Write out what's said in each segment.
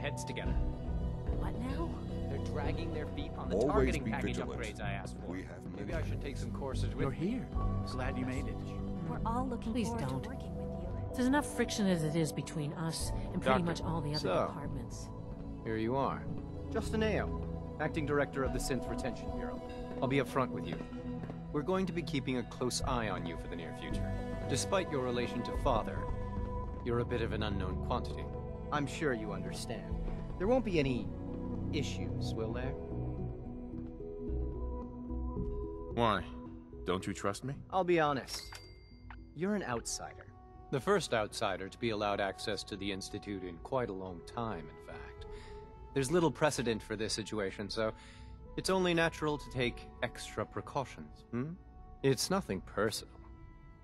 heads together. What now? They're dragging their feet on the Always targeting be package vigilant. upgrades I asked for. We have Maybe many I should take some courses with You're you. here. Glad you made it. We're all looking Please forward don't. to working with you. There's enough friction as it is between us and pretty Doctor, much all the other so- departments. Here you are. Justin Ayo, Acting Director of the Synth Retention Bureau. I'll be upfront with you. We're going to be keeping a close eye on you for the near future. Despite your relation to Father, you're a bit of an unknown quantity. I'm sure you understand. There won't be any issues, will there? Why? Don't you trust me? I'll be honest. You're an outsider. The first outsider to be allowed access to the Institute in quite a long time, in fact. There's little precedent for this situation, so it's only natural to take extra precautions, It's nothing personal,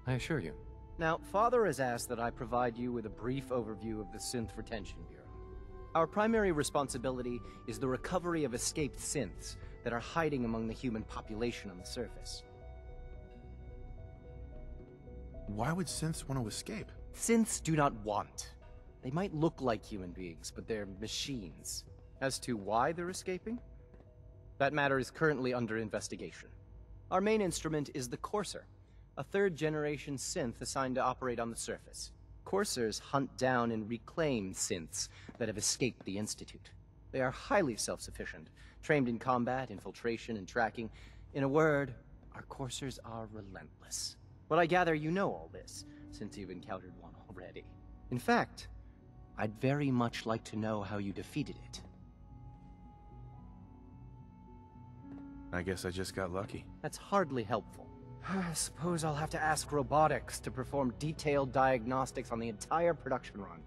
I assure you. Now, Father has asked that I provide you with a brief overview of the Synth Retention Bureau. Our primary responsibility is the recovery of escaped synths that are hiding among the human population on the surface. Why would synths want to escape? Synths do not want. They might look like human beings, but they're machines. As to why they're escaping? That matter is currently under investigation. Our main instrument is the Courser, a third-generation synth assigned to operate on the surface. Coursers hunt down and reclaim synths that have escaped the Institute. They are highly self-sufficient, trained in combat, infiltration, and tracking. In a word, our Coursers are relentless. But I gather you know all this, since you've encountered one already. In fact, I'd very much like to know how you defeated it. I guess I just got lucky. That's hardly helpful. I suppose I'll have to ask robotics to perform detailed diagnostics on the entire production run.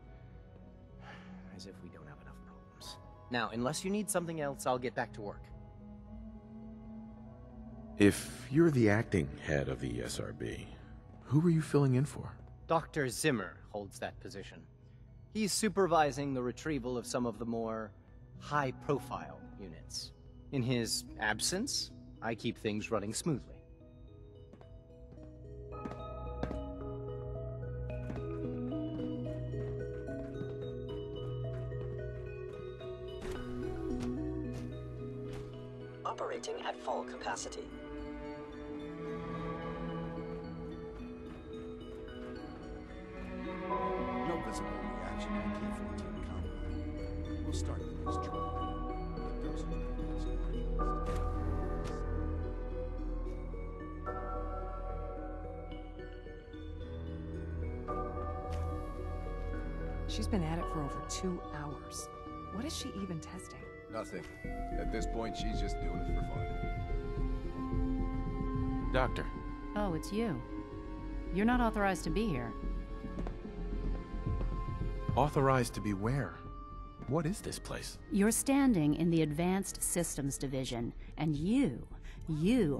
As if we don't have enough problems. Now, unless you need something else, I'll get back to work. If you're the acting head of the SRB, who were you filling in for? Dr. Zimmer holds that position. He's supervising the retrieval of some of the more high-profile units. In his absence, I keep things running smoothly. Operating at full capacity. No visible reaction to K-14 combat. We'll start the next trial. The dosage remains large. She's been at it for over 2 hours. What is she even testing? Nothing. At this point, she's just doing it for fun. Doctor. Oh, it's you. You're not authorized to be here. Authorized to be where? What is this place? You're standing in the Advanced Systems Division, and you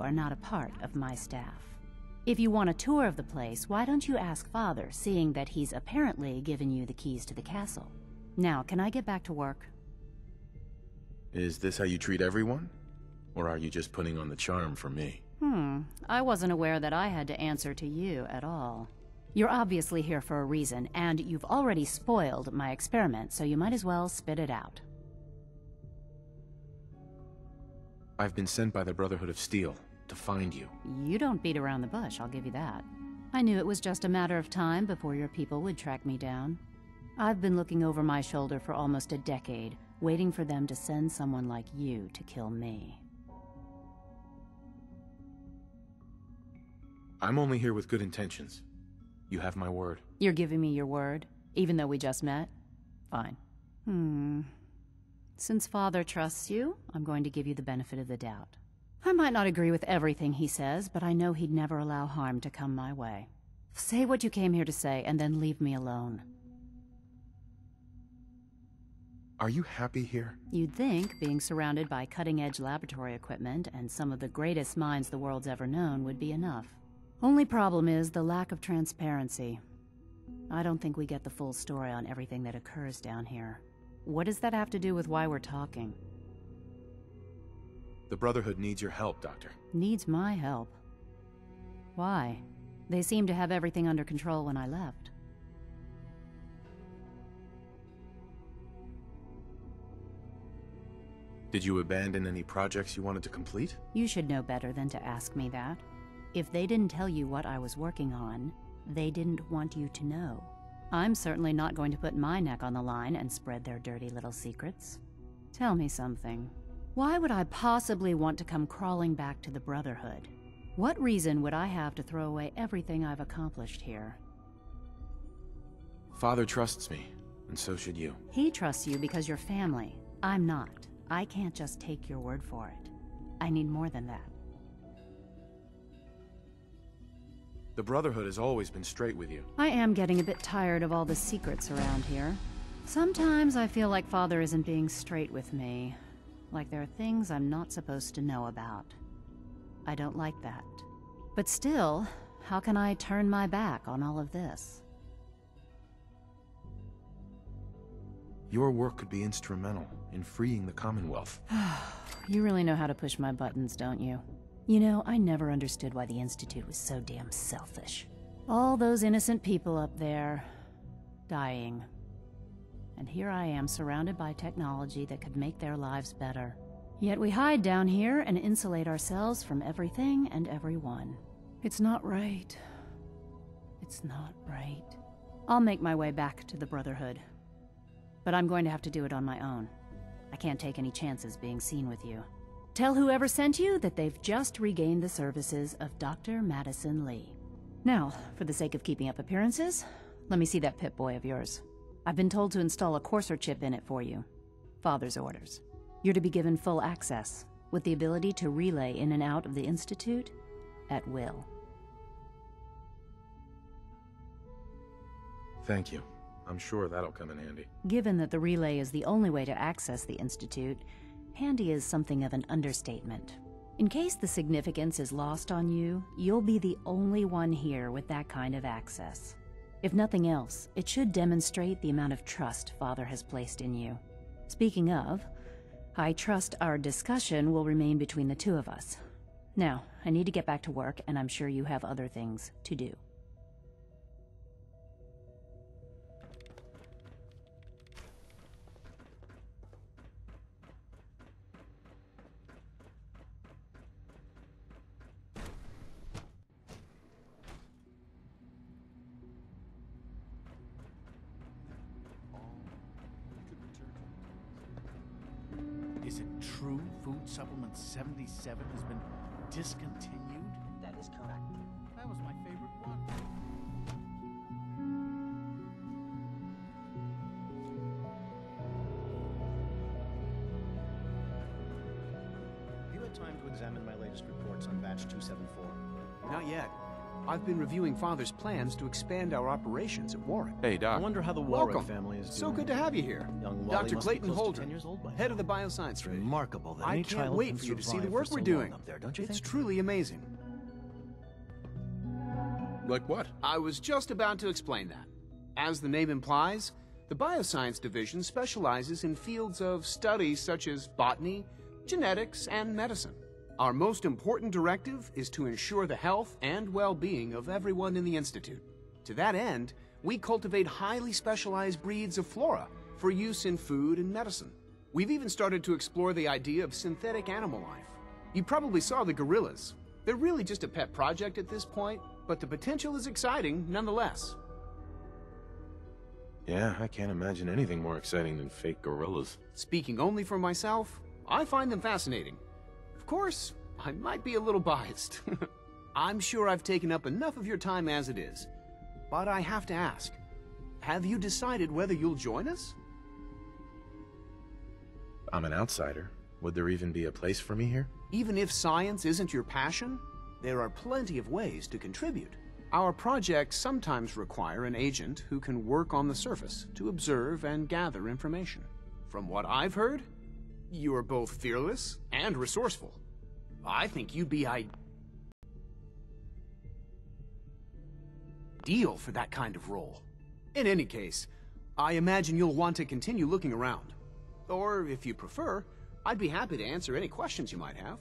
are not a part of my staff. If you want a tour of the place, why don't you ask Father, seeing that he's apparently given you the keys to the castle? Now, can I get back to work? Is this how you treat everyone? Or are you just putting on the charm for me? I wasn't aware that I had to answer to you at all. You're obviously here for a reason, and you've already spoiled my experiment, so you might as well spit it out. I've been sent by the Brotherhood of Steel to find you. You don't beat around the bush, I'll give you that. I knew it was just a matter of time before your people would track me down. I've been looking over my shoulder for almost a decade, waiting for them to send someone like you to kill me. I'm only here with good intentions. You have my word. You're giving me your word, even though we just met? Fine. Since Father trusts you, I'm going to give you the benefit of the doubt. I might not agree with everything he says, but I know he'd never allow harm to come my way. Say what you came here to say, and then leave me alone. Are you happy here? You'd think being surrounded by cutting-edge laboratory equipment and some of the greatest minds the world's ever known would be enough. Only problem is the lack of transparency. I don't think we get the full story on everything that occurs down here. What does that have to do with why we're talking? The Brotherhood needs your help, Doctor. Needs my help? Why? They seemed to have everything under control when I left. Did you abandon any projects you wanted to complete? You should know better than to ask me that. If they didn't tell you what I was working on, they didn't want you to know. I'm certainly not going to put my neck on the line and spread their dirty little secrets. Tell me something. Why would I possibly want to come crawling back to the Brotherhood? What reason would I have to throw away everything I've accomplished here? Father trusts me, and so should you. He trusts you because you're family. I'm not. I can't just take your word for it. I need more than that. The Brotherhood has always been straight with you. I am getting a bit tired of all the secrets around here. Sometimes I feel like Father isn't being straight with me. Like there are things I'm not supposed to know about. I don't like that. But still, how can I turn my back on all of this? Your work could be instrumental in freeing the Commonwealth. You really know how to push my buttons, don't you? You know, I never understood why the Institute was so damn selfish. All those innocent people up there, dying. And here I am surrounded by technology that could make their lives better. Yet we hide down here and insulate ourselves from everything and everyone. It's not right. It's not right. I'll make my way back to the Brotherhood. But I'm going to have to do it on my own. I can't take any chances being seen with you. Tell whoever sent you that they've just regained the services of Dr. Madison Lee. Now, for the sake of keeping up appearances, let me see that Pip-Boy of yours. I've been told to install a courser chip in it for you. Father's orders. You're to be given full access, with the ability to relay in and out of the Institute at will. Thank you. I'm sure that'll come in handy. Given that the relay is the only way to access the Institute, handy is something of an understatement. In case the significance is lost on you, you'll be the only one here with that kind of access. If nothing else, it should demonstrate the amount of trust Father has placed in you. Speaking of, I trust our discussion will remain between the two of us. Now, I need to get back to work, and I'm sure you have other things to do. Is it true Food Supplement 77 has been discontinued? That is correct. That was my favorite one. Have you had time to examine my latest reports on batch 274? Not yet. I've been reviewing Father's plans to expand our operations at Warren. Hey, I Doc. wonder how the Warren Welcome. family is doing. So good to have you here. Young Wally Dr. must be Clayton close to Holder, 10 years old by now. head of the bioscience trade. Remarkable that I any can't child wait can for you to see the survive work for we're so doing. long up there, don't you It's think? truly amazing. Like what? I was just about to explain that. As the name implies, the Bioscience Division specializes in fields of study such as botany, genetics, and medicine. Our most important directive is to ensure the health and well-being of everyone in the Institute. To that end, we cultivate highly specialized breeds of flora for use in food and medicine. We've even started to explore the idea of synthetic animal life. You probably saw the gorillas. They're really just a pet project at this point, but the potential is exciting nonetheless. Yeah, I can't imagine anything more exciting than fake gorillas. Speaking only for myself, I find them fascinating. Of course, I might be a little biased. I'm sure I've taken up enough of your time as it is. But I have to ask, have you decided whether you'll join us? I'm an outsider. Would there even be a place for me here? Even if science isn't your passion, there are plenty of ways to contribute. Our projects sometimes require an agent who can work on the surface to observe and gather information. From what I've heard, you are both fearless and resourceful. I think you'd be ideal for that kind of role. In any case, I imagine you'll want to continue looking around. Or, if you prefer, I'd be happy to answer any questions you might have.